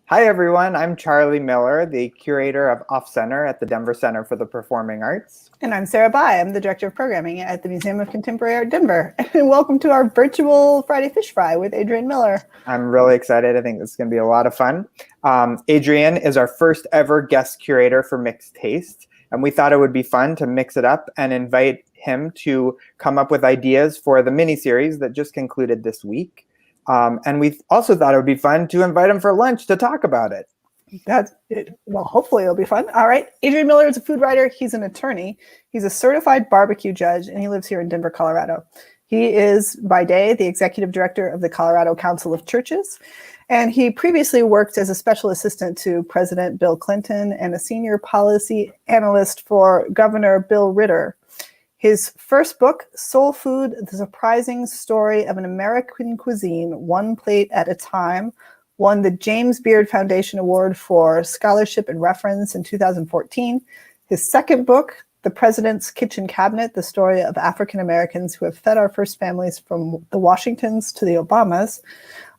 Hi, everyone. I'm Charlie Miller, the curator of Off-Center at the Denver Center for the Performing Arts. And I'm Sarah Baie. I'm the director of programming at the Museum of Contemporary Art, Denver. And welcome to our virtual Friday Fish Fry with Adrian Miller. I'm really excited. I think this is going to be a lot of fun. Adrian is our first ever guest curator for Mixed Taste, and we thought it would be fun to mix it up and invite him to come up with ideas for the mini-series that just concluded this week. And we also thought it would be fun to invite him for lunch to talk about it. That's it. Well, hopefully it'll be fun. All right. Adrian Miller is a food writer. He's an attorney. He's a certified barbecue judge, and he lives here in Denver, Colorado. He is, by day, the executive director of the Colorado Council of Churches. And he previously worked as a special assistant to President Bill Clinton and a senior policy analyst for Governor Bill Ritter. His first book, Soul Food, The Surprising Story of an American Cuisine, One Plate at a Time, won the James Beard Foundation Award for Scholarship and Reference in 2014. His second book, The President's Kitchen Cabinet, The Story of African Americans Who Have Fed Our First Families from the Washingtons to the Obamas.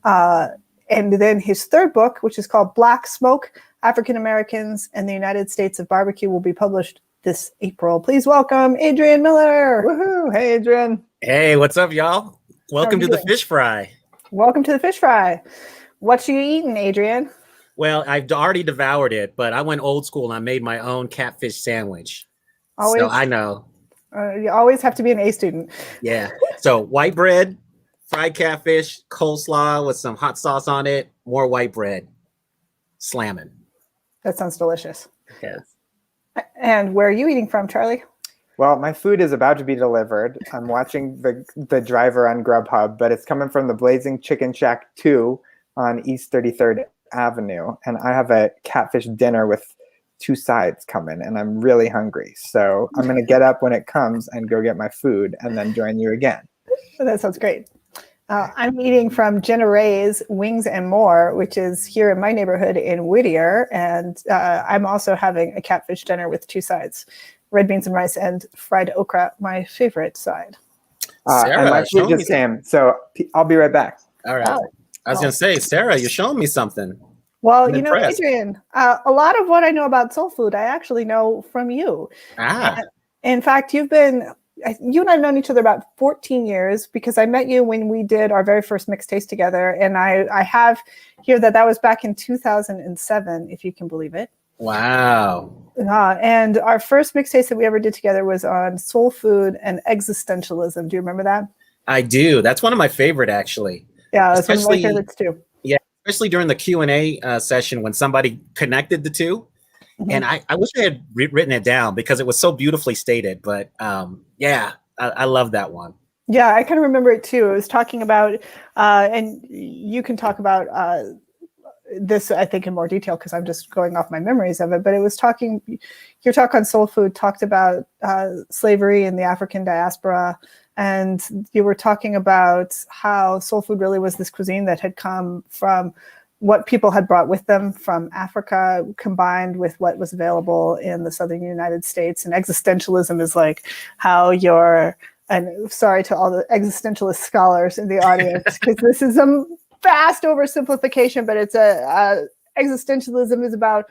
And then his third book, which is called Black Smoke, African Americans and the United States of Barbecue, will be published this April. Please welcome Adrian Miller. Woohoo! Hey, Adrian. Hey, what's up, y'all? Welcome to the Fish Fry. Welcome to the Fish Fry. What you eating, Adrian? Well, I've already devoured it, but I went old school and I made my own catfish sandwich. Always, so I know. You always have to be an A student. Yeah. So white bread, fried catfish, coleslaw with some hot sauce on it, more white bread. Slamming. That sounds delicious. Yes. And where are you eating from, Charlie? Well, my food is about to be delivered. I'm watching the driver on Grubhub, but it's coming from the Blazing Chicken Shack 2 on East 33rd Avenue. And I have a catfish dinner with 2 sides coming, and I'm really hungry. So I'm going to get up when it comes and go get my food and then join you again. That sounds great. I'm eating from Jenna Ray's Wings and More, which is here in my neighborhood in Whittier. And I'm also having a catfish dinner with 2 sides, red beans and rice and fried okra, my favorite side. Sarah, and my food just came, so I'll be right back. All right. I was going to say, Sarah, you're showing me something. Well, you know, Adrian, a lot of what I know about soul food, I actually know from you. In fact, you and I have known each other about 14 years because I met you when we did our very first mixed taste together. And I have here that was back in 2007, if you can believe it. Wow. And our first mixed taste that we ever did together was on soul food and existentialism. Do you remember that? I do. That's one of my favorite, actually. Yeah, that's one of my favorites too. Yeah, especially during the Q&A session when somebody connected the two. Mm-hmm. And I wish I had written it down because it was so beautifully stated. But yeah, I love that one. Yeah, I kind of remember it too. It was talking about, and you can talk about this, I think, in more detail because I'm just going off my memories of it. But it was talking, your talk on soul food talked about slavery in the African diaspora. And you were talking about how soul food really was this cuisine that had come from what people had brought with them from Africa, combined with what was available in the southern United States. And existentialism is like how and sorry to all the existentialist scholars in the audience, because this is a vast oversimplification, but it's existentialism is about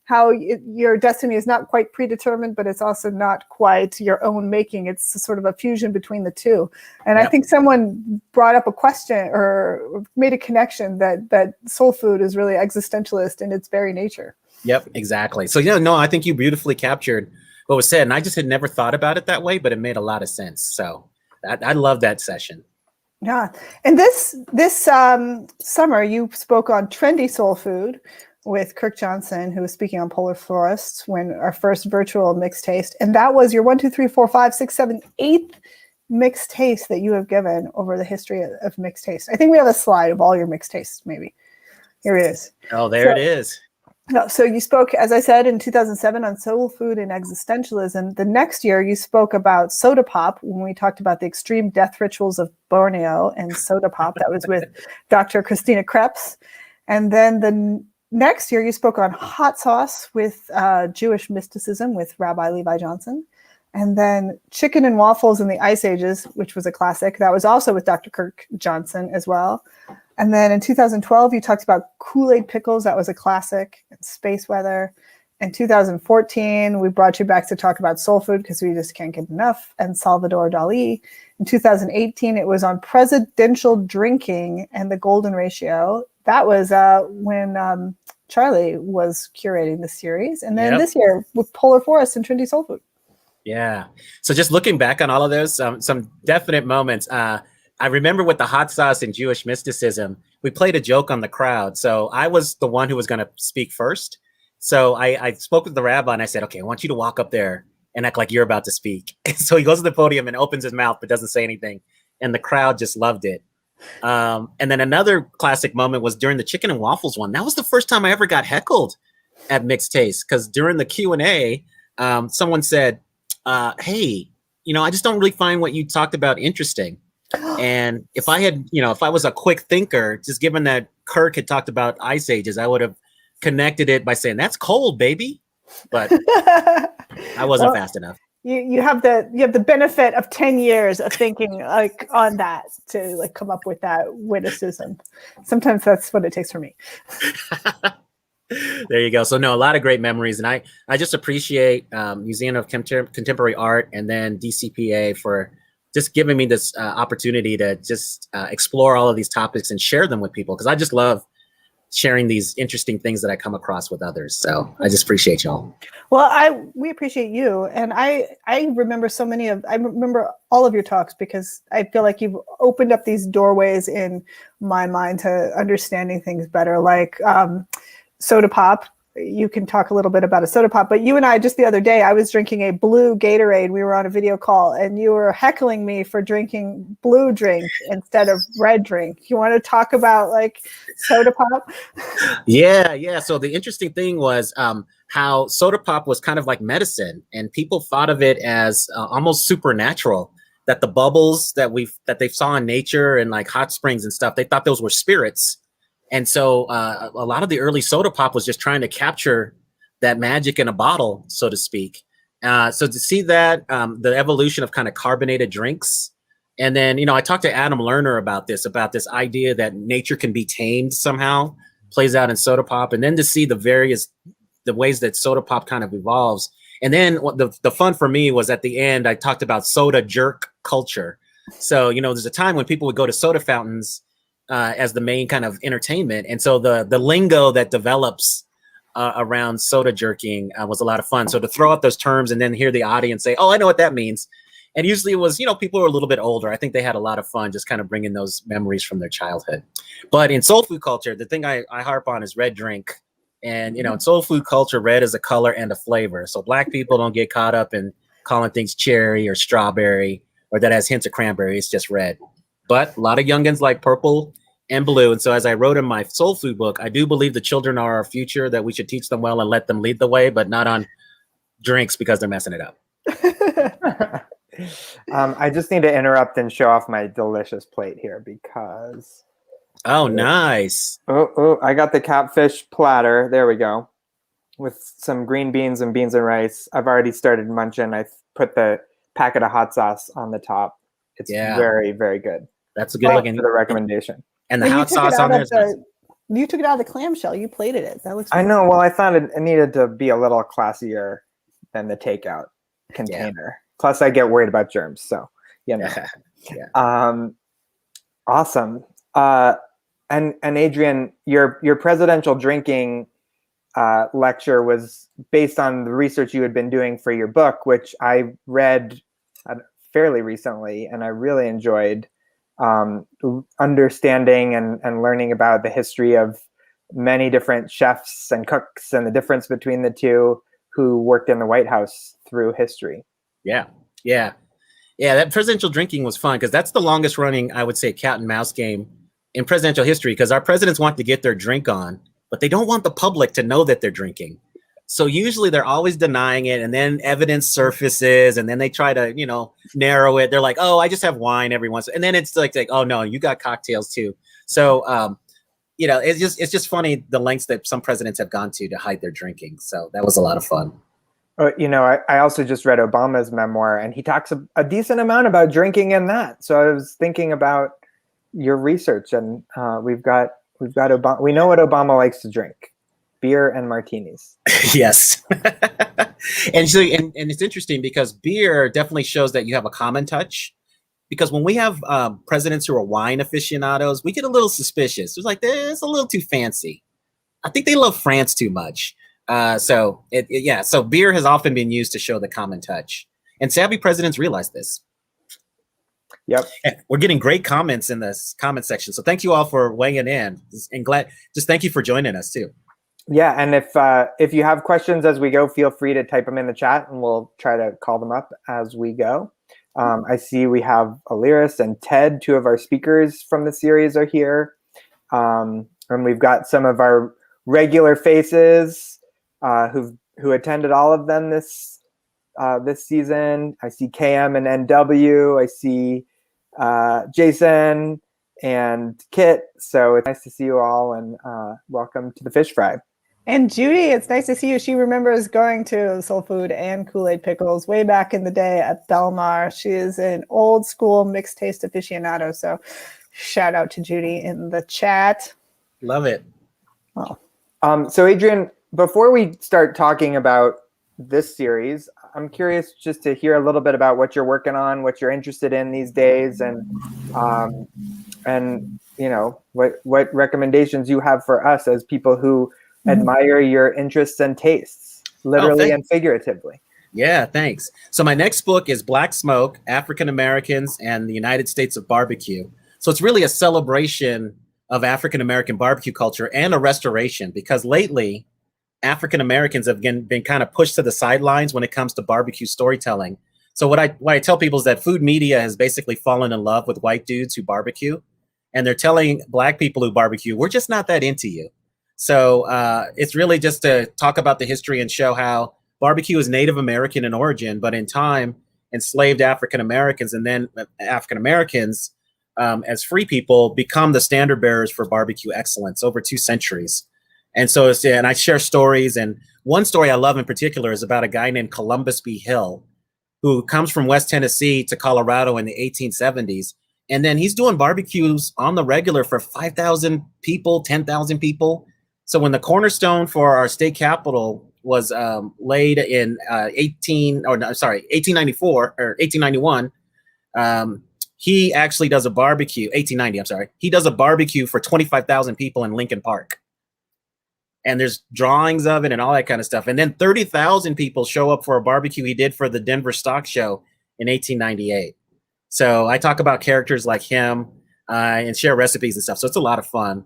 how your destiny is not quite predetermined, but it's also not quite your own making. It's sort of a fusion between the two. And I think someone brought up a question or made a connection that soul food is really existentialist in its very nature. Yep, exactly. So, I think you beautifully captured what was said. And I just had never thought about it that way, but it made a lot of sense. So I love that session. Yeah. And this summer, you spoke on trendy soul food with Kirk Johnson, who was speaking on Polar Forests when our first virtual mixed taste. And that was your 1, 2, 3, 4, 5, 6, 7, 8th mixed taste that you have given over the history of mixed taste. I think we have a slide of all your mixed tastes, maybe. Here it is. Oh, there it is. So you spoke, as I said, in 2007 on soul food and existentialism. The next year, you spoke about soda pop when we talked about the extreme death rituals of Borneo and soda pop. That was with Dr. Christina Krebs. And then the next year, you spoke on hot sauce with Jewish mysticism with Rabbi Levi Johnson. And then Chicken and Waffles in the Ice Ages, which was a classic. That was also with Dr. Kirk Johnson as well. And then in 2012, you talked about Kool-Aid pickles. That was a classic. And space weather. In 2014, we brought you back to talk about soul food because we just can't get enough, and Salvador Dali. In 2018, it was on presidential drinking and the golden ratio. That was when Charlie was curating the series. And then this year with Polar Forest and Trinity Soul Food. Yeah. So just looking back on all of those, some definite moments. I remember with the hot sauce and Jewish mysticism, we played a joke on the crowd. So I was the one who was going to speak first. So I spoke with the rabbi and I said, okay, I want you to walk up there and act like you're about to speak. So he goes to the podium and opens his mouth, but doesn't say anything. And the crowd just loved it. And then another classic moment was during the chicken and waffles one. That was the first time I ever got heckled at Mixed Taste, because during the Q&A, someone said, hey, I just don't really find what you talked about interesting. And if I had, if I was a quick thinker, just given that Kirk had talked about ice ages, I would have connected it by saying, that's cold, baby. But I wasn't fast enough. You have the benefit of 10 years of thinking like on that to like come up with that witticism. Sometimes that's what it takes for me. There you go. So no, a lot of great memories. And I just appreciate Museum of Contemporary Art and then DCPA for just giving me this opportunity to just explore all of these topics and share them with people. Because I just love sharing these interesting things that I come across with others. So I just appreciate y'all. Well, we appreciate you. And I remember I remember all of your talks because I feel like you've opened up these doorways in my mind to understanding things better, like soda pop. You can talk a little bit about a soda pop, but you and I, just the other day, I was drinking a blue Gatorade. We were on a video call and you were heckling me for drinking blue drink instead of red drink. You want to talk about like soda pop? Yeah. So the interesting thing was how soda pop was kind of like medicine, and people thought of it as almost supernatural, that the bubbles that they saw in nature and like hot springs and stuff, they thought those were spirits. And so a lot of the early soda pop was just trying to capture that magic in a bottle, so to speak. So to see that, the evolution of kind of carbonated drinks. And then, I talked to Adam Lerner about this idea that nature can be tamed somehow, plays out in soda pop. And then to see the ways that soda pop kind of evolves. And then what the fun for me was at the end, I talked about soda jerk culture. So, there's a time when people would go to soda fountains as the main kind of entertainment. And so the lingo that develops around soda jerking was a lot of fun. So to throw out those terms and then hear the audience say, oh, I know what that means. And usually it was, people who are a little bit older. I think they had a lot of fun just kind of bringing those memories from their childhood. But in soul food culture, the thing I harp on is red drink. And, in soul food culture, red is a color and a flavor. So Black people don't get caught up in calling things cherry or strawberry or that has hints of cranberry. It's just red. But a lot of youngins like purple and blue. And so as I wrote in my soul food book, I do believe the children are our future, that we should teach them well and let them lead the way, but not on drinks because they're messing it up. I just need to interrupt and show off my delicious plate here because... Oh, nice. Oh, I got the catfish platter. There we go. With some green beans and rice. I've already started munching. I put the packet of hot sauce on the top. It's very, very good. That's a good looking. For the recommendation. And the hot sauce on there is nice. You took it out of the clamshell. You plated it. That looks I know. Well, I thought it needed to be a little classier than the takeout container. Plus, I get worried about germs. So, awesome. And Adrian, your presidential drinking lecture was based on the research you had been doing for your book, which I read fairly recently, and I really enjoyed understanding and learning about the history of many different chefs and cooks and the difference between the two who worked in the White House through history. Yeah. That presidential drinking was fun because that's the longest running, I would say, cat and mouse game in presidential history, because our presidents want to get their drink on, but they don't want the public to know that they're drinking. So usually they're always denying it, and then evidence surfaces, and then they try to, narrow it. They're like, oh, I just have wine every once. And then it's like, oh no, you got cocktails too. So, it's just funny the lengths that some presidents have gone to hide their drinking. So that was a lot of fun. I also just read Obama's memoir, and he talks a decent amount about drinking in that. So I was thinking about, your research, and we've got Obama. We know what Obama likes to drink: beer and martinis. Yes. And so, and it's interesting because beer definitely shows that you have a common touch. Because when we have presidents who are wine aficionados, we get a little suspicious. It's like, it's a little too fancy. I think they love France too much. So beer has often been used to show the common touch. And savvy presidents realize this. Yep. And we're getting great comments in this comment section. So thank you all for weighing in, and thank you for joining us too. Yeah, and if you have questions as we go, feel free to type them in the chat, and we'll try to call them up as we go. I see we have Aliris and Ted, two of our speakers from the series, are here, and we've got some of our regular faces who attended all of them this season. I see KM and NW. I see Jason and Kit. So it's nice to see you all, and welcome to the Fish Fry. And Judy, it's nice to see you. She remembers going to Soul Food and Kool-Aid Pickles way back in the day at Belmar. She is an old school mixed taste aficionado. So shout out to Judy in the chat. Love it. Oh. So Adrian, before we start talking about this series, I'm curious just to hear a little bit about what you're working on, what you're interested in these days, and you know, what recommendations you have for us as people who admire your interests and tastes, literally and figuratively. Yeah, thanks. So my next book is Black Smoke, African Americans and the United States of Barbecue. So it's really a celebration of African American barbecue culture and a restoration, because lately African Americans have been kind of pushed to the sidelines when it comes to barbecue storytelling. So what I tell people is that food media has basically fallen in love with white dudes who barbecue, and they're telling Black people who barbecue, we're just not that into you. So it's really just to talk about the history and show how barbecue is Native American in origin, but in time enslaved African Americans, and then African Americans as free people become the standard bearers for barbecue excellence over 2 centuries. And so, and I share stories, and one story I love in particular is about a guy named Columbus B. Hill, who comes from West Tennessee to Colorado in the 1870s. And then he's doing barbecues on the regular for 5,000 people, 10,000 people. So when the cornerstone for our state capitol was laid in 1894 or 1891, he actually does a barbecue, 1890, I'm sorry. He does a barbecue for 25,000 people in Lincoln Park. And there's drawings of it and all that kind of stuff. And then 30,000 people show up for a barbecue he did for the Denver Stock Show in 1898. So I talk about characters like him and share recipes and stuff. So it's a lot of fun.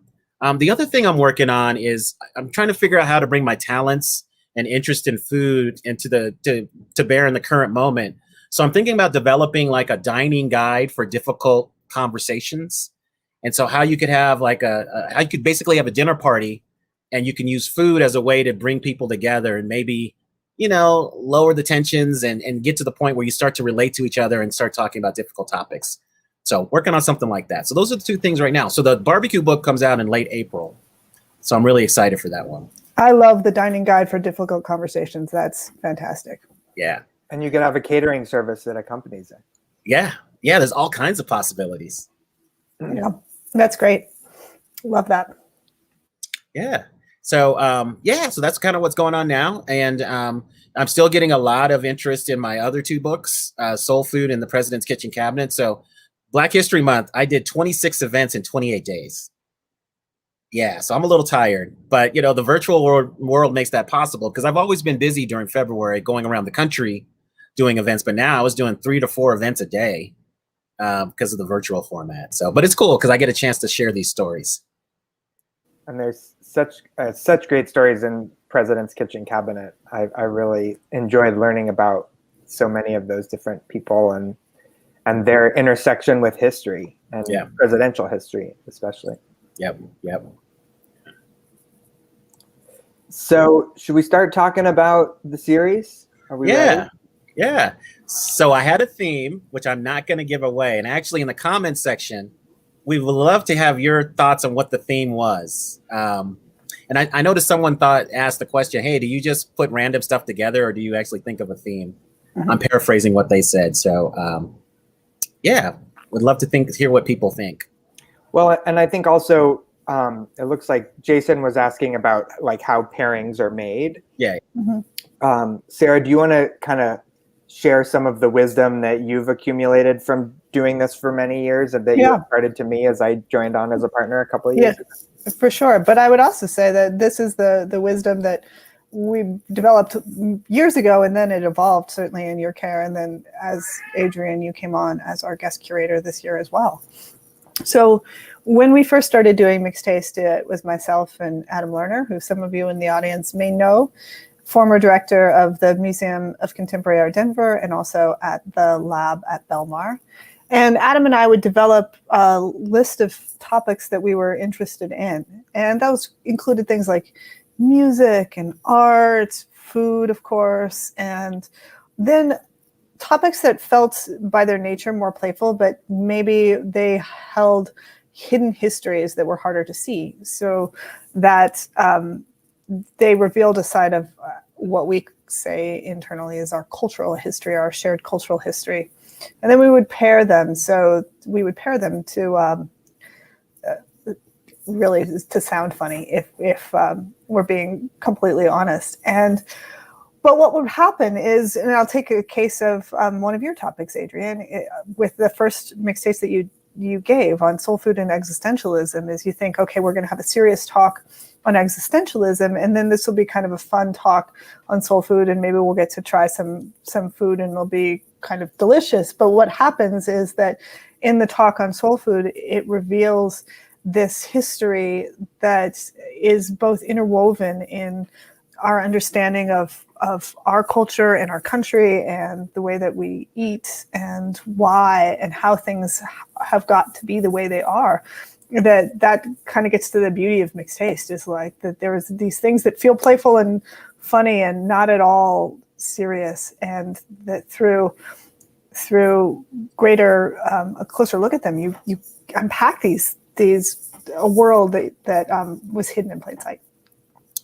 The other thing I'm working on is I'm trying to figure out how to bring my talents and interest in food into to bear in the current moment. So I'm thinking about developing like a dining guide for difficult conversations. And so how you could have like how you could basically have a dinner party, and you can use food as a way to bring people together and maybe, you know, lower the tensions and get to the point where you start to relate to each other and start talking about difficult topics. So working on something like that. So those are the 2 things right now. So the barbecue book comes out in late April. So I'm really excited for that one. I love the dining guide for difficult conversations. That's fantastic. Yeah. And you can have a catering service that accompanies it. Yeah. Yeah. There's all kinds of possibilities. Yeah. That's great. Love that. Yeah. So, so that's kind of what's going on now. And I'm still getting a lot of interest in my other 2 books, Soul Food and The President's Kitchen Cabinet. So Black History Month, I did 26 events in 28 days. Yeah, so I'm a little tired, but you know, the virtual world makes that possible, because I've always been busy during February going around the country doing events, but now I was doing 3 to 4 events a day because of the virtual format. So, but it's cool because I get a chance to share these stories. And there's such great stories in President's Kitchen Cabinet. I really enjoyed learning about so many of those different people and their intersection with history and presidential history, especially. Yep. So should we start talking about the series? Are we ready? Yeah. So I had a theme, which I'm not going to give away. And actually in the comments section, we would love to have your thoughts on what the theme was. And I noticed someone asked the question, hey, do you just put random stuff together, or do you actually think of a theme? Mm-hmm. I'm paraphrasing what they said. So would love to hear what people think. Well, and I think also it looks like Jason was asking about like how pairings are made. Yeah. Sarah, do you want to kind of share some of the wisdom that you've accumulated from doing this for many years and that you imparted to me as I joined on as a partner a couple of years ago? For sure. But I would also say that this is the wisdom that we developed years ago, and then it evolved certainly in your care. And then as Adrian, you came on as our guest curator this year as well. So when we first started doing Mixed Taste, it was myself and Adam Lerner, who some of you in the audience may know, former director of the Museum of Contemporary Art Denver and also at the lab at Belmar. And Adam and I would develop a list of topics that we were interested in. And those included things like music and art, food, of course, and then topics that felt by their nature more playful, but maybe they held hidden histories that were harder to see. So that they revealed a side of what we say internally is our cultural history, our shared cultural history. And then we would pair them. So we would pair them to really to sound funny if we're being completely honest. But what would happen is, and I'll take a case of one of your topics, Adrian, with the first Mixed Taste that you gave on soul food and existentialism, is you think, okay, we're going to have a serious talk on existentialism, and then this will be kind of a fun talk on soul food, and maybe we'll get to try some food and it'll be kind of delicious. But what happens is that in the talk on soul food, it reveals this history that is both interwoven in our understanding of our culture and our country and the way that we eat and why and how things have got to be the way they are. That kind of gets to the beauty of Mixed Taste, is like that there's these things that feel playful and funny and not at all serious, and that through greater a closer look at them, you unpack these a world that was hidden in plain sight.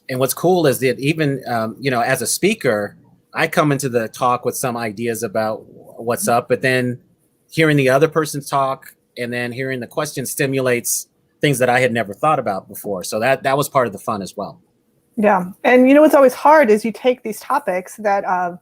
And what's cool is that even as a speaker, I come into the talk with some ideas about what's up, but then hearing the other person talk and then hearing the question stimulates things that I had never thought about before. So that was part of the fun as well. Yeah. And what's always hard is you take these topics that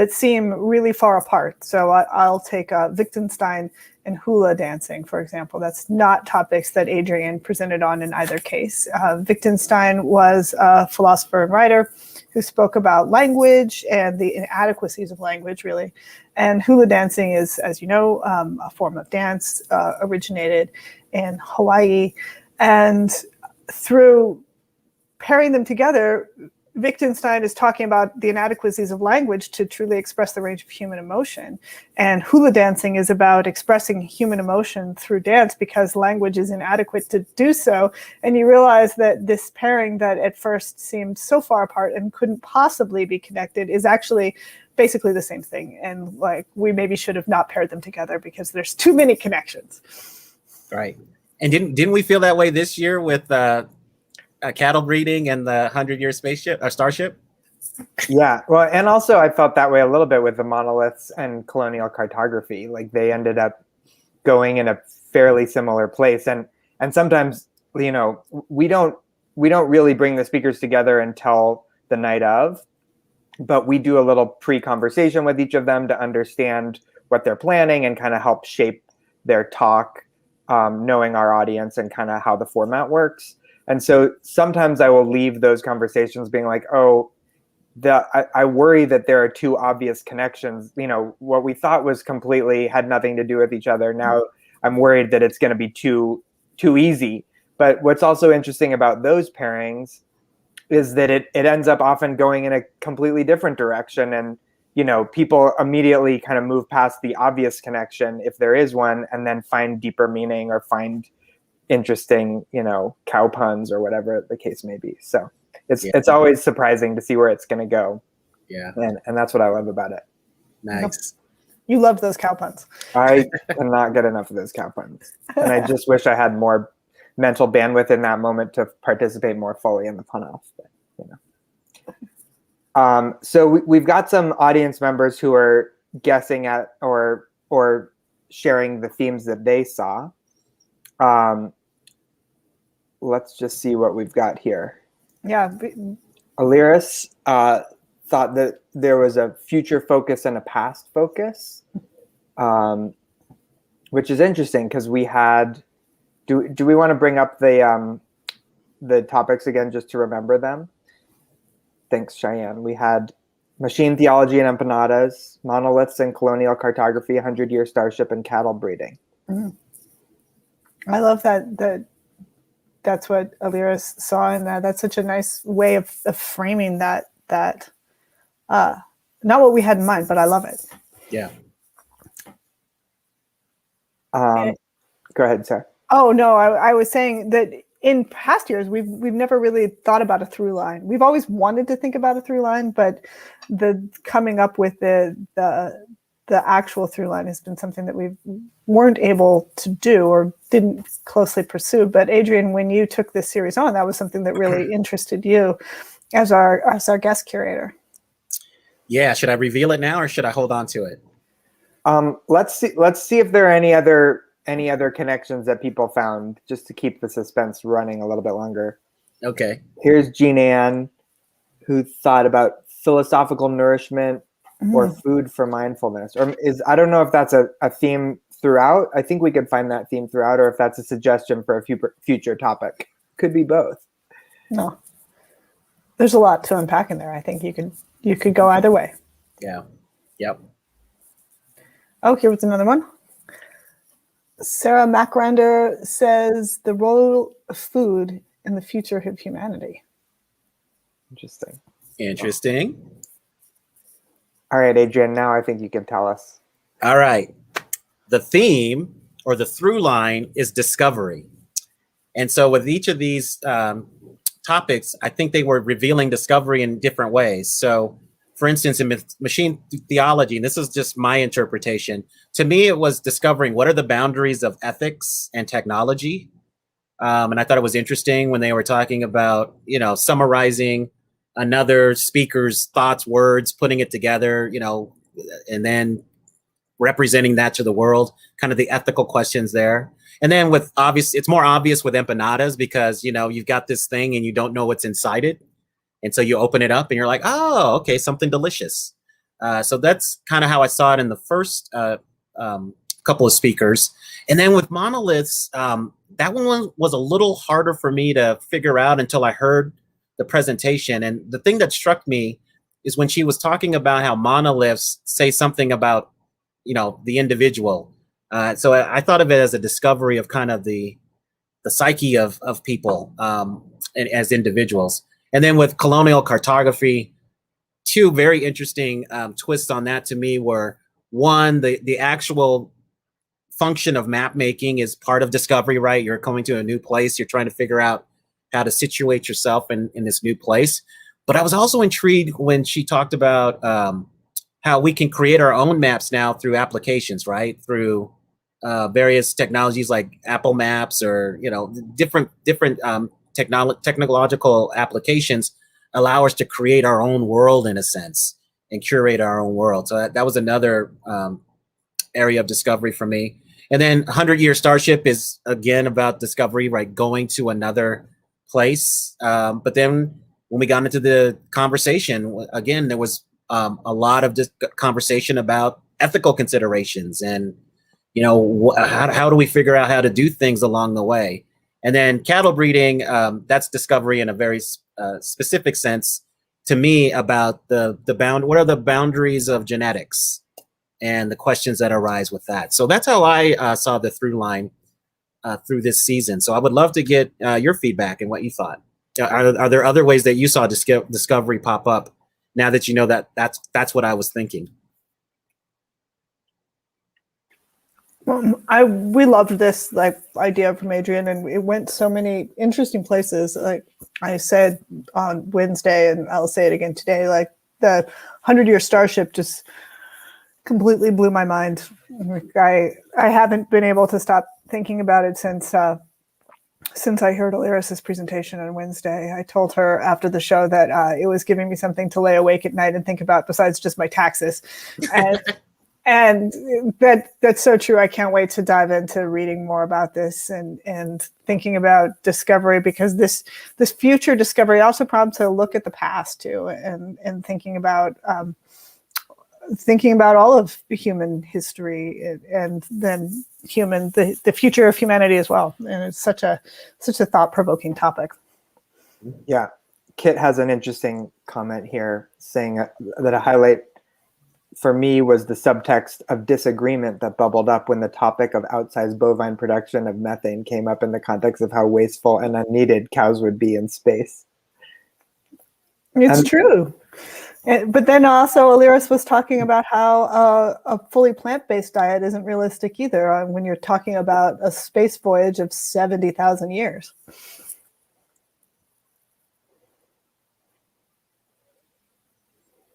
seem really far apart. So I'll take Wittgenstein and hula dancing, for example. That's not topics that Adrian presented on in either case. Wittgenstein was a philosopher and writer who spoke about language and the inadequacies of language, really. And hula dancing is, as you know, a form of dance originated in Hawaii. And through pairing them together, Wittgenstein is talking about the inadequacies of language to truly express the range of human emotion. And hula dancing is about expressing human emotion through dance because language is inadequate to do so. And you realize that this pairing that at first seemed so far apart and couldn't possibly be connected is actually basically the same thing. And like, we maybe should have not paired them together because there's too many connections. Right. And didn't we feel that way this year with cattle breeding and the 100-year spaceship or starship? Yeah, well, and also I felt that way a little bit with the monoliths and colonial cartography. Like they ended up going in a fairly similar place, and sometimes we don't really bring the speakers together until the night of, but we do a little pre-conversation with each of them to understand what they're planning and kind of help shape their talk, knowing our audience and kind of how the format works. And so sometimes I will leave those conversations being like, oh, I worry that there are two obvious connections. What we thought was completely had nothing to do with each other. Now I'm worried that it's going to be too easy. But what's also interesting about those pairings is that it ends up often going in a completely different direction. And, people immediately kind of move past the obvious connection, if there is one, and then find deeper meaning or find interesting, cow puns or whatever the case may be. So it's always surprising to see where it's going to go. Yeah. And that's what I love about it. Nice. You love those cow puns. I cannot get enough of those cow puns. And I just wish I had more mental bandwidth in that moment to participate more fully in the pun off. But, so we've got some audience members who are guessing at or sharing the themes that they saw. let's just see what we've got here. Yeah. Aliris thought that there was a future focus and a past focus, which is interesting because we had. Do we want to bring up the topics again just to remember them? Thanks, Cheyenne. We had machine theology and empanadas, monoliths and colonial cartography, 100-year starship, and cattle breeding. Mm-hmm. I love that. That's what Aliris saw in that. That's such a nice way of framing that. Not what we had in mind, but I love it. Yeah. Go ahead, Sarah. Oh no, I was saying that in past years we've never really thought about a through line. We've always wanted to think about a through line, but the coming up with the actual through line has been something that we weren't able to do or didn't closely pursue. But Adrian, when you took this series on, that was something that really interested you as our guest curator. Yeah, should I reveal it now or should I hold on to it? Let's see if there are any other connections that people found, just to keep the suspense running a little bit longer. Okay. Here's Jean Ann, who thought about philosophical nourishment or food for mindfulness. I don't know if that's a theme throughout. I think we could find that theme throughout, or if that's a suggestion for a future topic. Could be both. No. There's a lot to unpack in there. I think you could go either way. Yeah. Yep. Oh, here was another one. Sarah Macrander says the role of food in the future of humanity. Interesting. All right, Adrian, now I think you can tell us. All right. The theme or the through line is discovery. And so with each of these topics, I think they were revealing discovery in different ways. So for instance, in machine theology, and this is just my interpretation, to me, it was discovering what are the boundaries of ethics and technology. And I thought it was interesting when they were talking about, summarizing another speaker's thoughts, words, putting it together, and then representing that to the world, kind of the ethical questions there. And then it's more obvious with empanadas because, you've got this thing and you don't know what's inside it. And so you open it up and you're like, oh, okay, something delicious. So that's kind of how I saw it in the first couple of speakers. And then with monoliths, that one was a little harder for me to figure out until I heard the presentation. And the thing that struck me is when she was talking about how monoliths say something about, the individual. So I thought of it as a discovery of kind of the psyche of people and as individuals. And then with colonial cartography, two very interesting twists on that to me were, one, the actual function of map making is part of discovery, right? You're coming to a new place. You're trying to figure out how to situate yourself in this new place. But I was also intrigued when she talked about how we can create our own maps now through applications, right? Through various technologies like Apple Maps or, different technological applications allow us to create our own world in a sense and curate our own world. So that was another area of discovery for me. And then 100-year starship is again about discovery, right? Going to another place. But then when we got into the conversation, again, there was a lot of conversation about ethical considerations and, how do we figure out how to do things along the way? And then cattle breeding, that's discovery in a very specific sense to me about what are the boundaries of genetics and the questions that arise with that. So that's how I saw the through line through this season. So I would love to get your feedback and what you thought. Are there other ways that you saw discovery pop up now that you know that's what I was thinking? We loved this idea from Adrian, and it went so many interesting places. Like I said on Wednesday, and I'll say it again today, like the 100-year starship just completely blew my mind. I haven't been able to stop thinking about it since I heard Aliris's presentation on Wednesday. I told her after the show that it was giving me something to lay awake at night and think about besides just my taxes. And that's so true. I can't wait to dive into reading more about this and thinking about discovery, because this future discovery also prompts a look at the past too, and thinking about all of human history and then the future of humanity as well. And it's such a thought-provoking topic. Yeah, Kit has an interesting comment here saying that a highlight for me was the subtext of disagreement that bubbled up when the topic of outsized bovine production of methane came up in the context of how wasteful and unneeded cows would be in space. It's true. But then also Aliris was talking about how a fully plant-based diet isn't realistic either when you're talking about a space voyage of 70,000 years.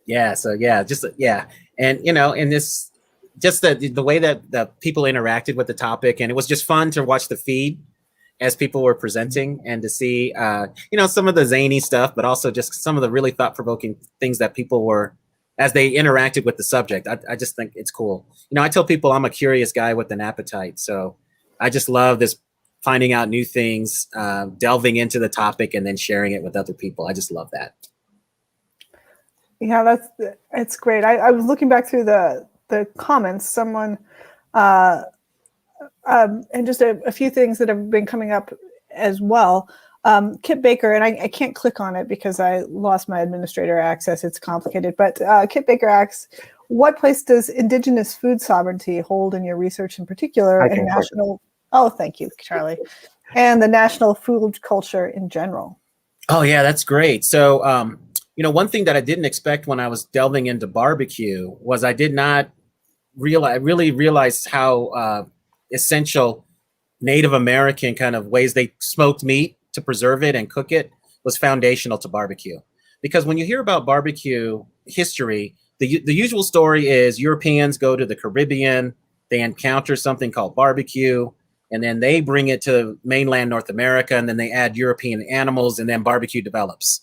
Yeah. So yeah, and in this, just the way that the people interacted with the topic, and it was just fun to watch the feed as people were presenting and to see, some of the zany stuff, but also just some of the really thought-provoking things that people were, as they interacted with the subject. I just think it's cool. I tell people I'm a curious guy with an appetite. So I just love this, finding out new things, delving into the topic and then sharing it with other people. I just love that. Yeah, it's great. I was looking back through the comments. Someone, and just a few things that have been coming up as well. Kit Baker, and I can't click on it because I lost my administrator access. It's complicated. But Kit Baker asks, what place does indigenous food sovereignty hold in your research in particular, and national? Oh, thank you, Charlie. And the national food culture in general. Oh yeah, that's great. So. One thing that I didn't expect when I was delving into barbecue was I did not really realize how essential Native American kind of ways they smoked meat to preserve it and cook it was foundational to barbecue. Because when you hear about barbecue history, the usual story is Europeans go to the Caribbean, they encounter something called barbecue, and then they bring it to mainland North America, and then they add European animals, and then barbecue develops.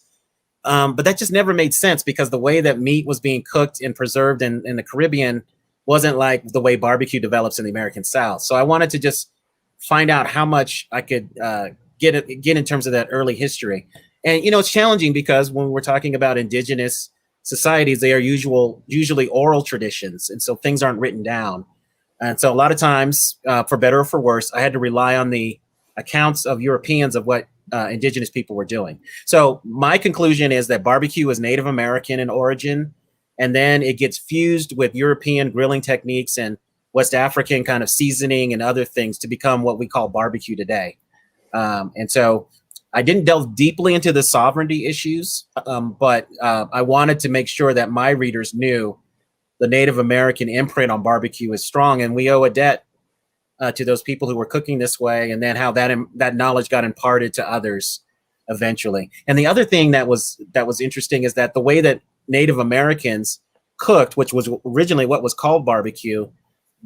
But that just never made sense, because the way that meat was being cooked and preserved in the Caribbean wasn't like the way barbecue develops in the American South. So I wanted to just find out how much I could get in terms of that early history. And, it's challenging because when we're talking about indigenous societies, they are usually oral traditions. And so things aren't written down. And so a lot of times, for better or for worse, I had to rely on the accounts of Europeans of what indigenous people were doing. So my conclusion is that barbecue is Native American in origin, and then it gets fused with European grilling techniques and West African kind of seasoning and other things to become what we call barbecue today. And so I didn't delve deeply into the sovereignty issues, but I wanted to make sure that my readers knew the Native American imprint on barbecue is strong, and we owe a debt to those people who were cooking this way, and then how that knowledge got imparted to others eventually. And the other thing that was interesting is that the way that Native Americans cooked, which was originally what was called barbecue,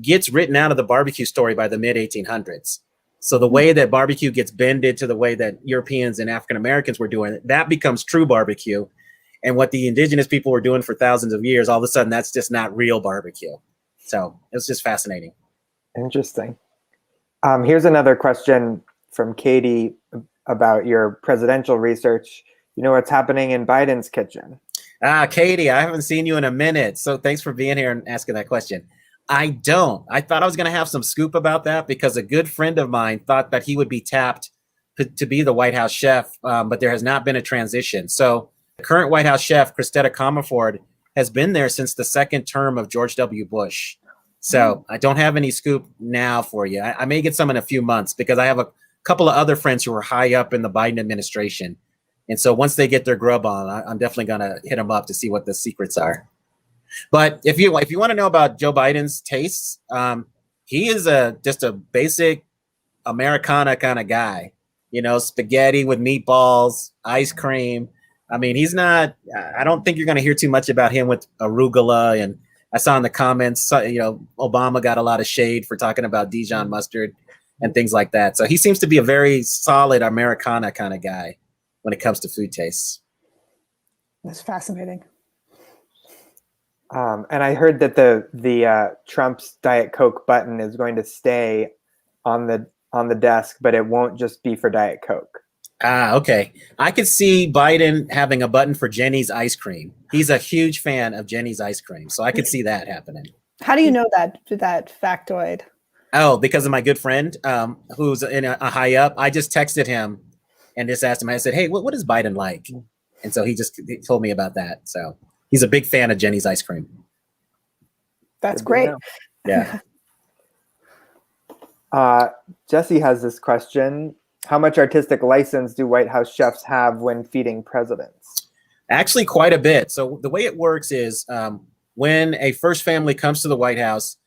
gets written out of the barbecue story by the mid 1800s. So the way that barbecue gets bended to the way that Europeans and African Americans were doing it, that becomes true barbecue. And what the indigenous people were doing for thousands of years, all of a sudden, that's just not real barbecue. So it was just fascinating. Interesting. Here's another question from Katie about your presidential research. What's happening in Biden's kitchen? Katie, I haven't seen you in a minute. So thanks for being here and asking that question. I don't. I thought I was going to have some scoop about that because a good friend of mine thought that he would be tapped to be the White House chef, but there has not been a transition. So the current White House chef, Christetta Comerford, has been there since the second term of George W. Bush. So I don't have any scoop now for you. I may get some in a few months because I have a couple of other friends who are high up in the Biden administration. And so once they get their grub on, I'm definitely going to hit them up to see what the secrets are. But if you want to know about Joe Biden's tastes, he is just a basic Americana kind of guy. Spaghetti with meatballs, ice cream. I mean, I don't think you're going to hear too much about him with arugula. And I saw in the comments, Obama got a lot of shade for talking about Dijon mustard and things like that. So he seems to be a very solid Americana kind of guy when it comes to food tastes. That's fascinating. And I heard that the Trump's Diet Coke button is going to stay on the desk, but it won't just be for Diet Coke. Ah, okay. I could see Biden having a button for Jenny's ice cream. He's a huge fan of Jenny's ice cream, so I could see that happening. How do you know that factoid? Oh, because of my good friend who's in a high up. I just texted him and just asked him. I said, "Hey, what is Biden like?" And so he told me about that. So he's a big fan of Jenny's ice cream. That's great. Yeah. Jesse has this question. How much artistic license do White House chefs have when feeding presidents? Actually, quite a bit. So the way it works is when a first family comes to the White House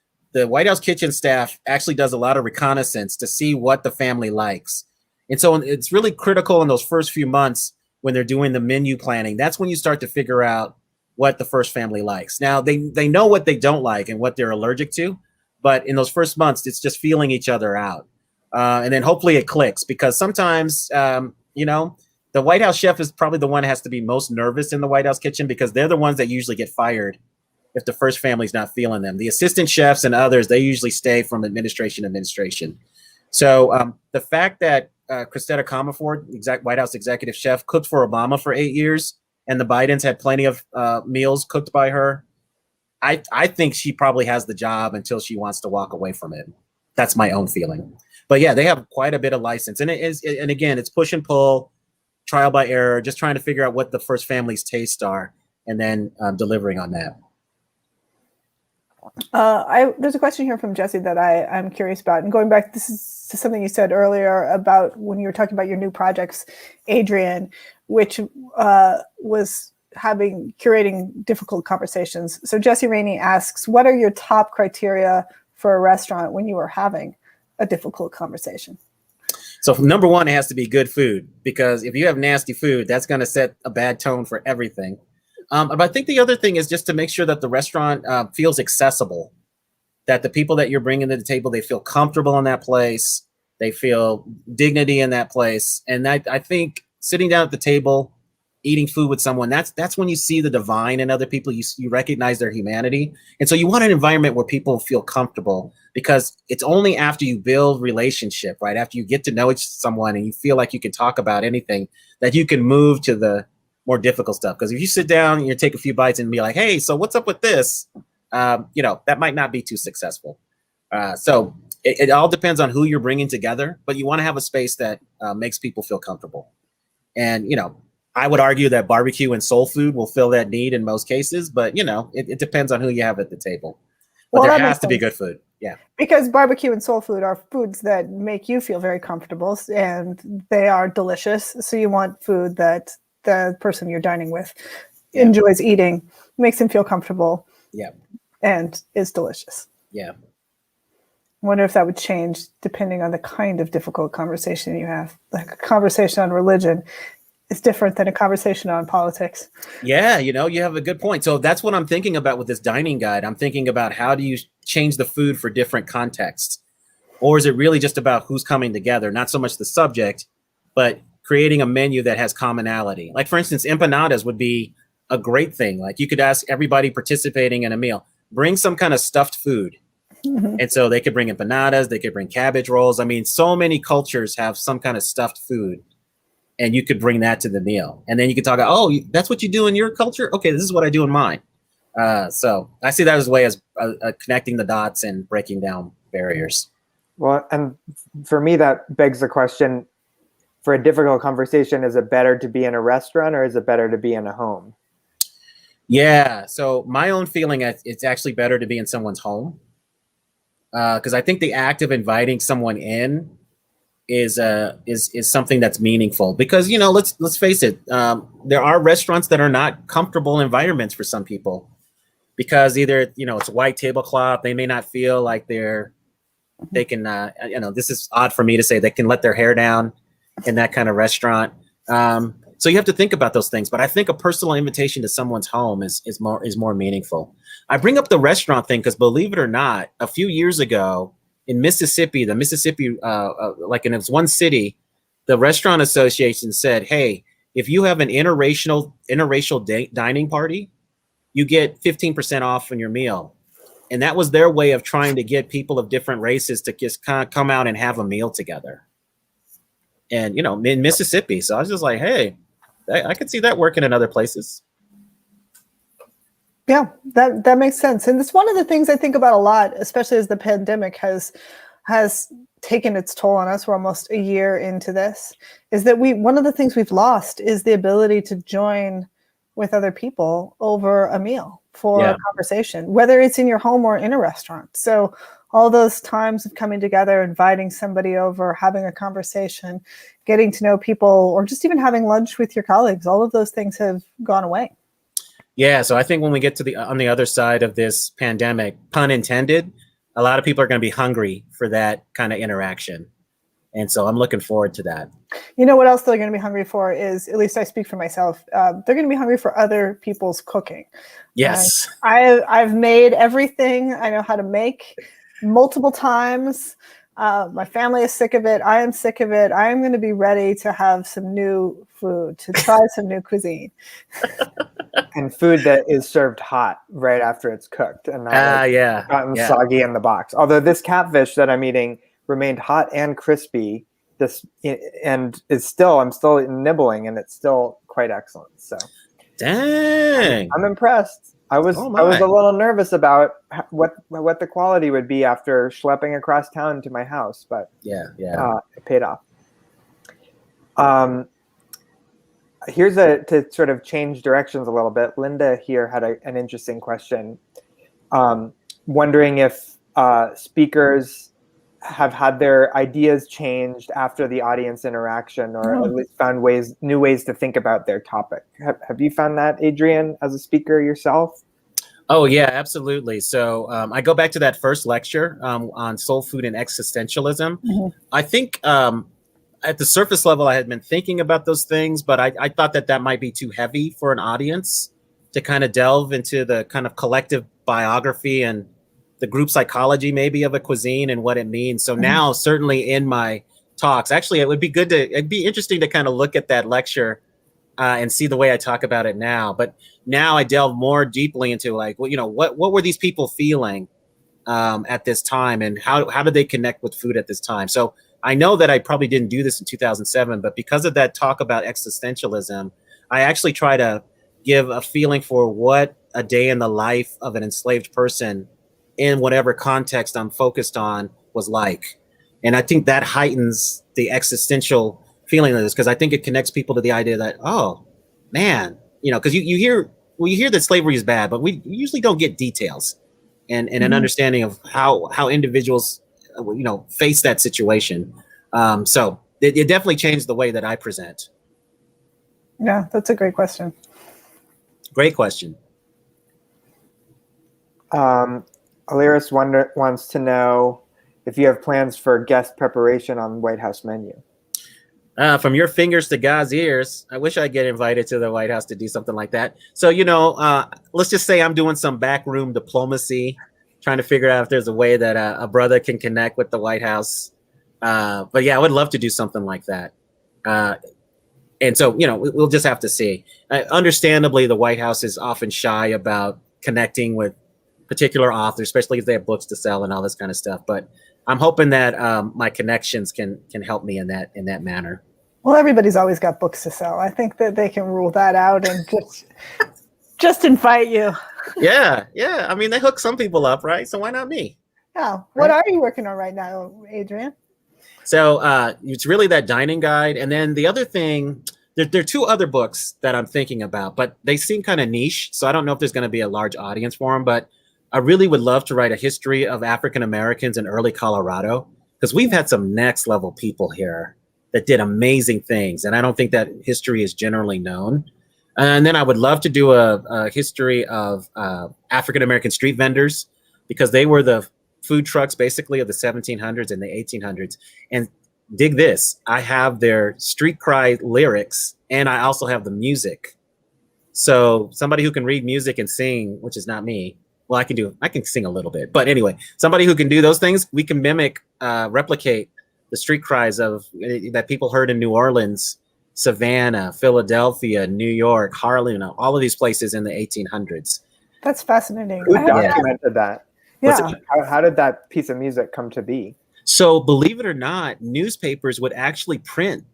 kitchen staff actually does a lot of reconnaissance to see what the family likes. And so it's really critical in those first few months when they're doing the menu planning. That's when you start to figure out what the first family likes. Now, they know what they don't like and what they're allergic to, but in those first months, it's just feeling each other out. And then hopefully it clicks, because sometimes, the White House chef is probably the one that has to be most nervous in the White House kitchen, because they're the ones that usually get fired if the first family's not feeling them. The assistant chefs and others, they usually stay from administration. So the fact that Christetta Comerford, White House executive chef, cooked for Obama for 8 years, and the Bidens had plenty of meals cooked by her, I think she probably has the job until she wants to walk away from it. That's my own feeling. But yeah, they have quite a bit of license, and again, it's push and pull, trial by error, just trying to figure out what the first family's tastes are, and then delivering on that. There's a question here from Jesse that I'm curious about, and going back, this is to something you said earlier about when you were talking about your new projects, Adrian, which was curating difficult conversations. So Jesse Rainey asks, what are your top criteria for a restaurant when you are having a difficult conversation? So number one, it has to be good food, because if you have nasty food, that's going to set a bad tone for everything. But I think the other thing is just to make sure that the restaurant feels accessible, that the people that you're bringing to the table, they feel comfortable in that place, they feel dignity in that place. And I think sitting down at the table, eating food with someone, that's when you see the divine in other people. You recognize their humanity. And so you want an environment where people feel comfortable, because it's only after you build relationship, right? After you get to know someone and you feel like you can talk about anything, that you can move to the more difficult stuff. Because if you sit down and you take a few bites and be like, hey, so what's up with this? That might not be too successful. So it all depends on who you're bringing together, but you want to have a space that makes people feel comfortable. And, I would argue that barbecue and soul food will fill that need in most cases, but it depends on who you have at the table. But there has to be good food. Yeah. Because barbecue and soul food are foods that make you feel very comfortable, and they are delicious. So you want food that the person you're dining with enjoys eating, makes them feel comfortable. Yeah. And is delicious. Yeah. I wonder if that would change depending on the kind of difficult conversation you have. Like a conversation on religion is different than a conversation on politics. Yeah, you have a good point. So that's what I'm thinking about with this dining guide. I'm thinking about, how do you change the food for different contexts? Or is it really just about who's coming together? Not so much the subject, but creating a menu that has commonality. Like, for instance, empanadas would be a great thing. Like, you could ask everybody participating in a meal, bring some kind of stuffed food. Mm-hmm. And so they could bring empanadas, they could bring cabbage rolls. I mean, so many cultures have some kind of stuffed food, and you could bring that to the meal. And then you could talk about, oh, that's what you do in your culture? Okay, this is what I do in mine. So I see that as a way as connecting the dots and breaking down barriers. Well, and for me, that begs the question, for a difficult conversation, is it better to be in a restaurant or is it better to be in a home? Yeah, so my own feeling, it's actually better to be in someone's home. Because I think the act of inviting someone in is something that's meaningful. Because let's face it, there are restaurants that are not comfortable environments for some people, because either it's a white tablecloth, they may not feel like they can this is odd for me to say, they can let their hair down in that kind of restaurant. So you have to think about those things. But I think a personal invitation to someone's home is more meaningful. I bring up the restaurant thing because, believe it or not, a few years ago in Mississippi, like in one city, the restaurant association said, hey, if you have an interracial dining party, you get 15% off on your meal. And that was their way of trying to get people of different races to just kind of come out and have a meal together. And, you know, in Mississippi. So I was just like, hey, I could see that working in other places. Yeah, that makes sense. And it's one of the things I think about a lot, especially as the pandemic has taken its toll on us. We're almost a year into this, is that one of the things we've lost is the ability to join with other people over a meal for a conversation, whether it's in your home or in a restaurant. So all those times of coming together, inviting somebody over, having a conversation, getting to know people, or just even having lunch with your colleagues, all of those things have gone away. Yeah, so I think when we get to on the other side of this pandemic, pun intended, a lot of people are going to be hungry for that kind of interaction. And so I'm looking forward to that. You know what else they're going to be hungry for is, at least I speak for myself, they're going to be hungry for other people's cooking. Yes. I've made everything I know how to make multiple times. My family is sick of it. I am sick of it. I am going to be ready to have some new food, to try some new cuisine. And food that is served hot right after it's cooked and not gotten soggy in the box. Although this catfish that I'm eating remained hot and crispy, and I'm still nibbling, and it's still quite excellent. So, dang, I'm impressed. I was a little nervous about what the quality would be after schlepping across town to my house, but it paid off. Here's to sort of change directions a little bit. Linda here had an interesting question, wondering if speakers have had their ideas changed after the audience interaction, or at least found new ways to think about their topic. Have you found that, Adrian, as a speaker yourself? Oh yeah, absolutely. So I go back to that first lecture on soul food and existentialism. Mm-hmm. I think at the surface level, I had been thinking about those things, but I thought that might be too heavy for an audience to kind of delve into the kind of collective biography and the group psychology maybe of a cuisine and what it means. So now, certainly in my talks, actually, it'd be interesting to kind of look at that lecture and see the way I talk about it now. But now I delve more deeply into like, well, you know, what were these people feeling at this time, and how did they connect with food at this time? So I know that I probably didn't do this in 2007, but because of that talk about existentialism, I actually try to give a feeling for what a day in the life of an enslaved person in whatever context I'm focused on was like. And I think that heightens the existential feeling of this, because I think it connects people to the idea that, oh man, you know, because you hear that slavery is bad, but we usually don't get details and an understanding of how individuals, you know, face that situation. So it definitely changed the way that I present. Yeah, that's a great question. Great question. Aliris wants to know if you have plans for guest preparation on the White House menu. From your fingers to God's ears, I wish I'd get invited to the White House to do something like that. So, you know, let's just say I'm doing some backroom diplomacy, trying to figure out if there's a way that a brother can connect with the White House. But yeah, I would love to do something like that. And so, you know, we'll just have to see. Understandably, the White House is often shy about connecting with particular authors, especially if they have books to sell and all this kind of stuff. But I'm hoping that my connections can help me in that manner. Well, everybody's always got books to sell. I think that they can rule that out and just invite you. Yeah. I mean, they hook some people up, right? So why not me? Yeah. What are you working on right now, Adrian? So it's really that dining guide. And then the other thing, there are two other books that I'm thinking about, but they seem kind of niche. So I don't know if there's going to be a large audience for them, but I really would love to write a history of African Americans in early Colorado, because we've had some next level people here that did amazing things. And I don't think that history is generally known. And then I would love to do a history of African American street vendors, because they were the food trucks basically of the 1700s and the 1800s. And dig this, I have their street cry lyrics, and I also have the music. So somebody who can read music and sing, which is not me. Well, I can sing a little bit, but anyway, somebody who can do those things, we can replicate the street cries that people heard in New Orleans, Savannah, Philadelphia, New York, Harlem, all of these places in the 1800s. That's fascinating. Who documented that? Yeah. How did that piece of music come to be? So believe it or not, newspapers would actually print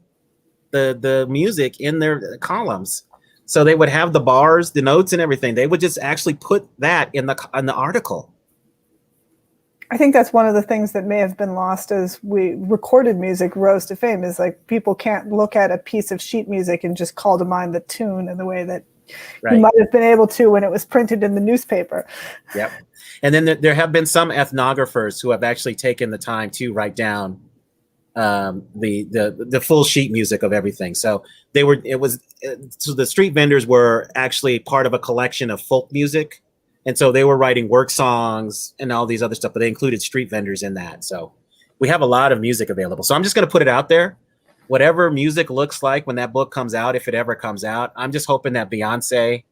the music in their columns. So they would have the bars, the notes, and everything. They would just actually put that in the article. I think that's one of the things that may have been lost as recorded music rose to fame, is like people can't look at a piece of sheet music and just call to mind the tune in the way that you might have been able to when it was printed in the newspaper. Yep. And then there have been some ethnographers who have actually taken the time to write down the full sheet music of everything. So so the street vendors were actually part of a collection of folk music. And so they were writing work songs and all these other stuff, but they included street vendors in that. So we have a lot of music available. So I'm just going to put it out there. Whatever music looks like when that book comes out, if it ever comes out, I'm just hoping that Beyonce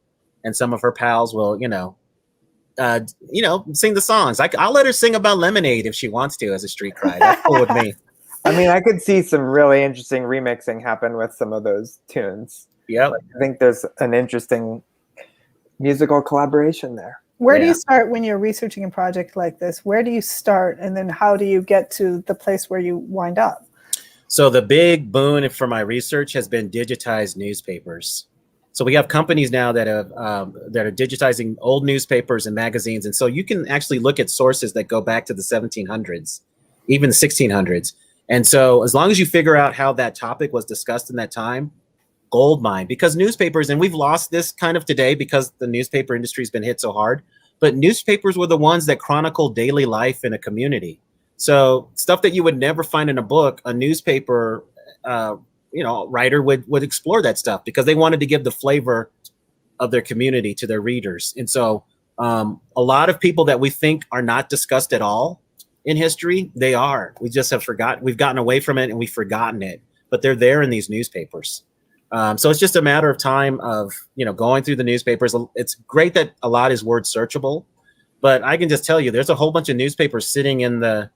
and some of her pals will, sing the songs. I'll let her sing about lemonade if she wants to as a street cry. That's cool with me. I mean, I could see some really interesting remixing happen with some of those tunes. Yeah, I think there's an interesting musical collaboration there. Where do you start when you're researching a project like this? Where do you start, and then how do you get to the place where you wind up? So the big boon for my research has been digitized newspapers. So we have companies now that are digitizing old newspapers and magazines, and so you can actually look at sources that go back to the 1700s, even the 1600s. And so as long as you figure out how that topic was discussed in that time, gold mine. Because newspapers, and we've lost this kind of today because the newspaper industry has been hit so hard, but newspapers were the ones that chronicled daily life in a community. So stuff that you would never find in a book, a newspaper writer would explore that stuff because they wanted to give the flavor of their community to their readers. And so a lot of people that we think are not discussed at all in history, they are. We just have forgotten. We've gotten away from it and we've forgotten it, but they're there in these newspapers. So it's just a matter of time of, going through the newspapers. It's great that a lot is word searchable, but I can just tell you, there's a whole bunch of newspapers sitting in the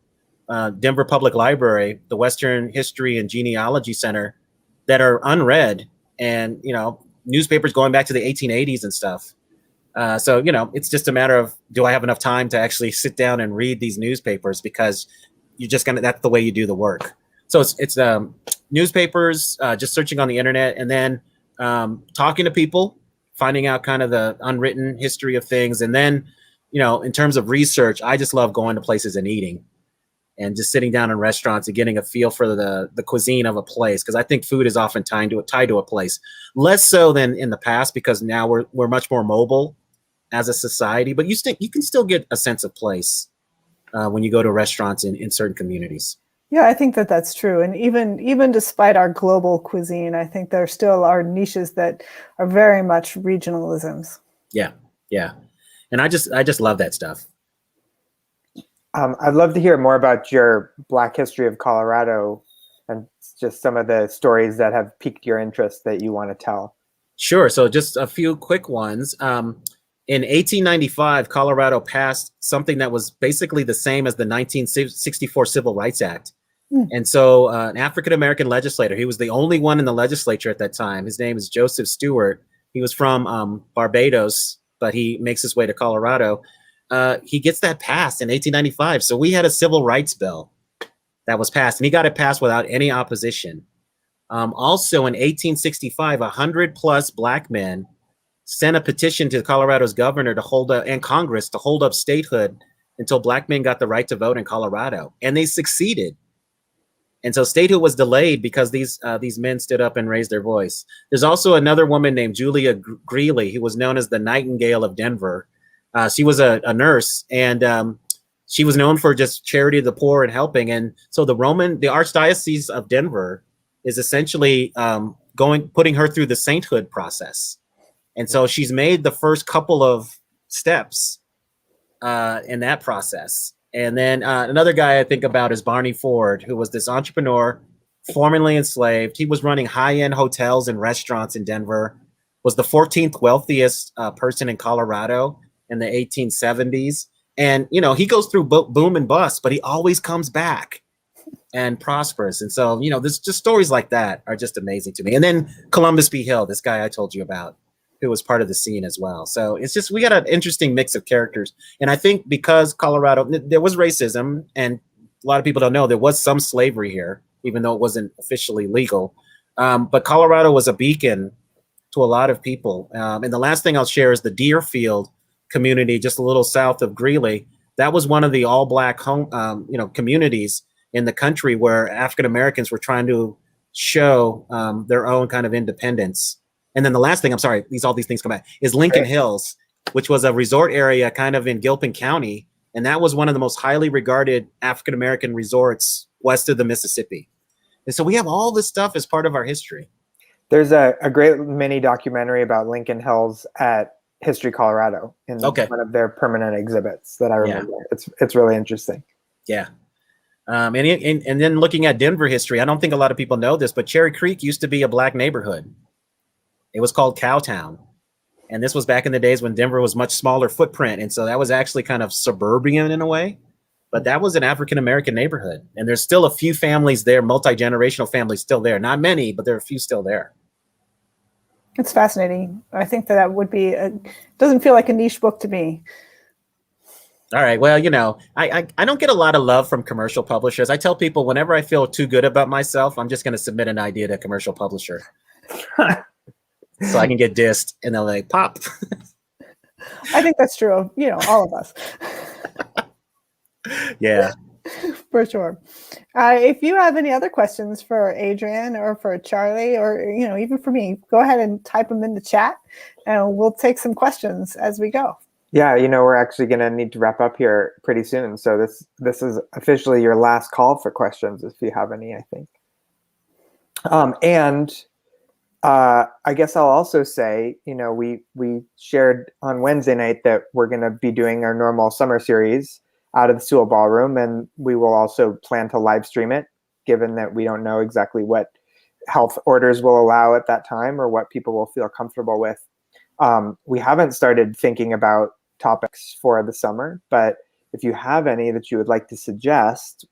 Denver Public Library, the Western History and Genealogy Center, that are unread, and newspapers going back to the 1880s and stuff. So it's just a matter of, do I have enough time to actually sit down and read these newspapers, because that's the way you do the work. So it's newspapers, just searching on the internet, and then talking to people, finding out kind of the unwritten history of things. And then, in terms of research, I just love going to places and eating and just sitting down in restaurants and getting a feel for the cuisine of a place. Because I think food is often tied to a place, less so than in the past, because now we're much more mobile as a society. But you can still get a sense of place when you go to restaurants in certain communities. Yeah, I think that's true. And even despite our global cuisine, I think there still are niches that are very much regionalisms. Yeah. And I just love that stuff. I'd love to hear more about your Black history of Colorado and just some of the stories that have piqued your interest that you want to tell. Sure. So just a few quick ones. In 1895, Colorado passed something that was basically the same as the 1964 Civil Rights Act. And so an African-American legislator, he was the only one in the legislature at that time. His name is Joseph Stewart. He was from Barbados, but he makes his way to Colorado. He gets that passed in 1895. So we had a civil rights bill that was passed, and he got it passed without any opposition. Also in 1865, 100 plus Black men sent a petition to Colorado's governor and Congress to hold up statehood until Black men got the right to vote in Colorado, and they succeeded. And so statehood was delayed because these men stood up and raised their voice. There's also another woman named Julia Greeley, who was known as the Nightingale of Denver. She was a nurse, and she was known for just charity of the poor and helping. And so the Archdiocese of Denver is essentially putting her through the sainthood process. And so she's made the first couple of steps in that process. And then another guy I think about is Barney Ford, who was this entrepreneur, formerly enslaved. He was running high-end hotels and restaurants in Denver, was the 14th wealthiest person in Colorado in the 1870s. And, he goes through boom and bust, but he always comes back and prospers. And so, there's just stories like that are just amazing to me. And then Columbus B. Hill, this guy I told you about. who was part of the scene as well. So it's just, we got an interesting mix of characters. And I think because Colorado, there was racism, and a lot of people don't know there was some slavery here, even though it wasn't officially legal. But Colorado was a beacon to a lot of people. And the last thing I'll share is the Deerfield community, just a little south of Greeley. That was one of the all-black home, communities in the country where African Americans were trying to show their own kind of independence. And then the last thing, I'm sorry, all these things come back, is Lincoln Hills, which was a resort area kind of in Gilpin County. And that was one of the most highly regarded African American resorts west of the Mississippi. And so we have all this stuff as part of our history. There's a great mini documentary about Lincoln Hills at History Colorado in one of their permanent exhibits that I remember. Yeah. It's really interesting. Yeah. And then looking at Denver history, I don't think a lot of people know this, but Cherry Creek used to be a black neighborhood. It was called Cowtown. And this was back in the days when Denver was much smaller footprint. And so that was actually kind of suburban in a way. But that was an African-American neighborhood. And there's still a few families there, multi-generational families still there. Not many, but there are a few still there. It's fascinating. I think that would be, doesn't feel like a niche book to me. All right. Well, I don't get a lot of love from commercial publishers. I tell people whenever I feel too good about myself, I'm just going to submit an idea to a commercial publisher. So I can get dissed, and they'll like pop. I think that's true of, all of us. Yeah. For sure. If you have any other questions for Adrian or for Charlie or, even for me, go ahead and type them in the chat and we'll take some questions as we go. Yeah, we're actually going to need to wrap up here pretty soon. So this is officially your last call for questions if you have any, I think. I guess I'll also say, we shared on Wednesday night that we're going to be doing our normal summer series out of the Sewell Ballroom, and we will also plan to live stream it, given that we don't know exactly what health orders will allow at that time or what people will feel comfortable with. We haven't started thinking about topics for the summer, but if you have any that you would like to suggest,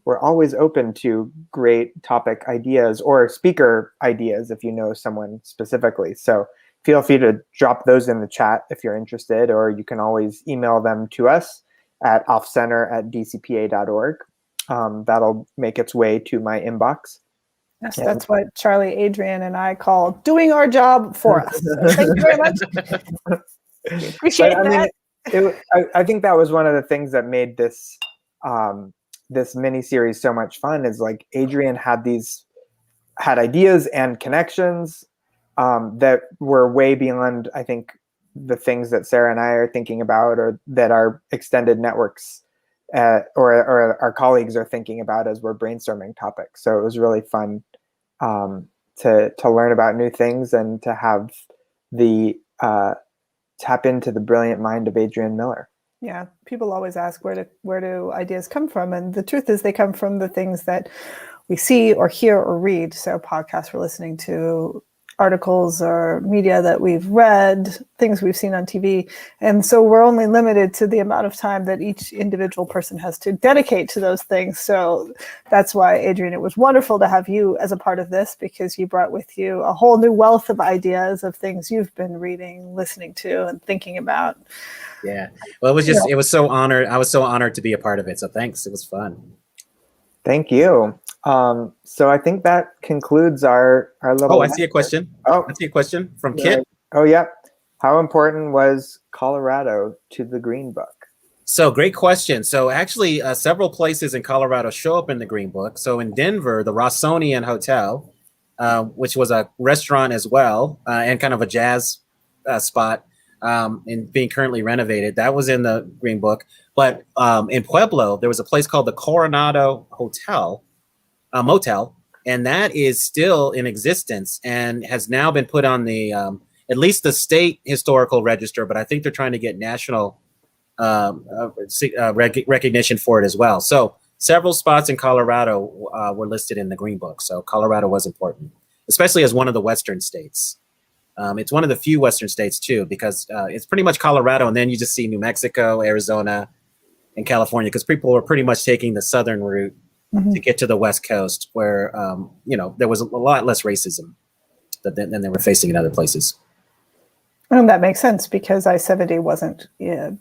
we're always open to great topic ideas or speaker ideas if you know someone specifically. So feel free to drop those in the chat if you're interested, or you can always email them to us at offcenter@dcpa.org. That'll make its way to my inbox. Yes, that's what Charlie, Adrian, and I call doing our job for us. Thank you very much. Appreciate that. I think that was one of the things that made this this mini series so much fun. Is like Adrian had ideas and connections that were way beyond, I think, the things that Sarah and I are thinking about, or that our extended networks or our colleagues are thinking about as we're brainstorming topics. So it was really fun to learn about new things and to have the tap into the brilliant mind of Adrian Miller. Yeah, people always ask where do ideas come from, and the truth is they come from the things that we see or hear or read. So podcasts we're listening to, articles or media that we've read, things we've seen on TV. And so we're only limited to the amount of time that each individual person has to dedicate to those things. So that's why, Adrian, it was wonderful to have you as a part of this, because you brought with you a whole new wealth of ideas of things you've been reading, listening to, and thinking about. Yeah. Well, it was so honored. I was so honored to be a part of it. So thanks. It was fun. Thank you. So I think that concludes our little. Oh, I see a question. I see a question from Kit. Oh, yeah. How important was Colorado to the Green Book? So great question. So actually, several places in Colorado show up in the Green Book. So in Denver, the Rossonian Hotel, which was a restaurant as well, and kind of a jazz spot, and being currently renovated, that was in the Green Book. But in Pueblo, there was a place called the Coronado Motel, and that is still in existence and has now been put on the at least the state historical register, but I think they're trying to get national recognition for it as well. So several spots in Colorado were listed in the Green Book. So Colorado was important, especially as one of the Western states. It's one of the few Western states too, because it's pretty much Colorado, and then you just see New Mexico, Arizona, and California, because people were pretty much taking the southern route to get to the West Coast, where there was a lot less racism than they were facing in other places. And that makes sense because I-70 wasn't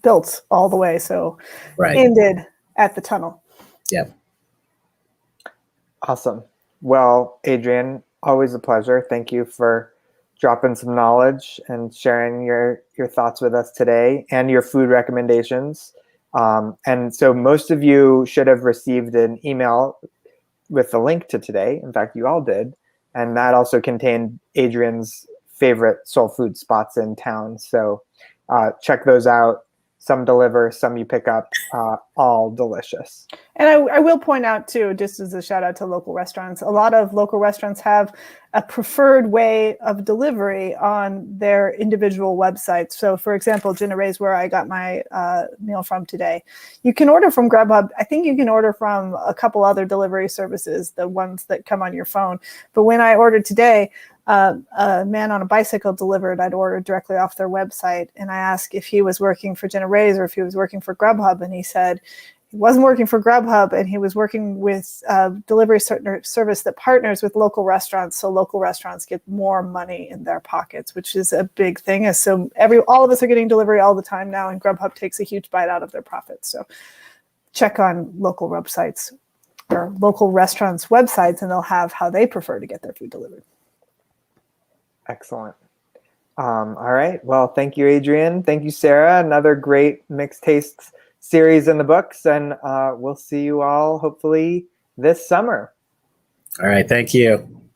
built all the way, so Right. ended at the tunnel. Yep. Awesome. Well, Adrian, always a pleasure. Thank you for dropping some knowledge and sharing your thoughts with us today and your food recommendations. And so most of you should have received an email with the link to today. In fact, you all did. And that also contained Adrian's favorite soul food spots in town. So check those out. Some deliver, some you pick up, all delicious. And I will point out too, just as a shout out to local restaurants, a lot of local restaurants have a preferred way of delivery on their individual websites. So for example, Genera's, where I got my meal from today, you can order from Grubhub. I think you can order from a couple other delivery services, the ones that come on your phone. But when I ordered today, a man on a bicycle delivered. I'd ordered directly off their website, and I asked if he was working for Genera's or if he was working for Grubhub, and he said he wasn't working for Grubhub, and he was working with a delivery service that partners with local restaurants, so local restaurants get more money in their pockets, which is a big thing. So all of us are getting delivery all the time now, and Grubhub takes a huge bite out of their profits. So check on local websites or local restaurants' websites, and they'll have how they prefer to get their food delivered. Excellent. All right. Well, thank you, Adrian. Thank you, Sarah. Another great mixed tastes series in the books. And we'll see you all hopefully this summer. All right. Thank you.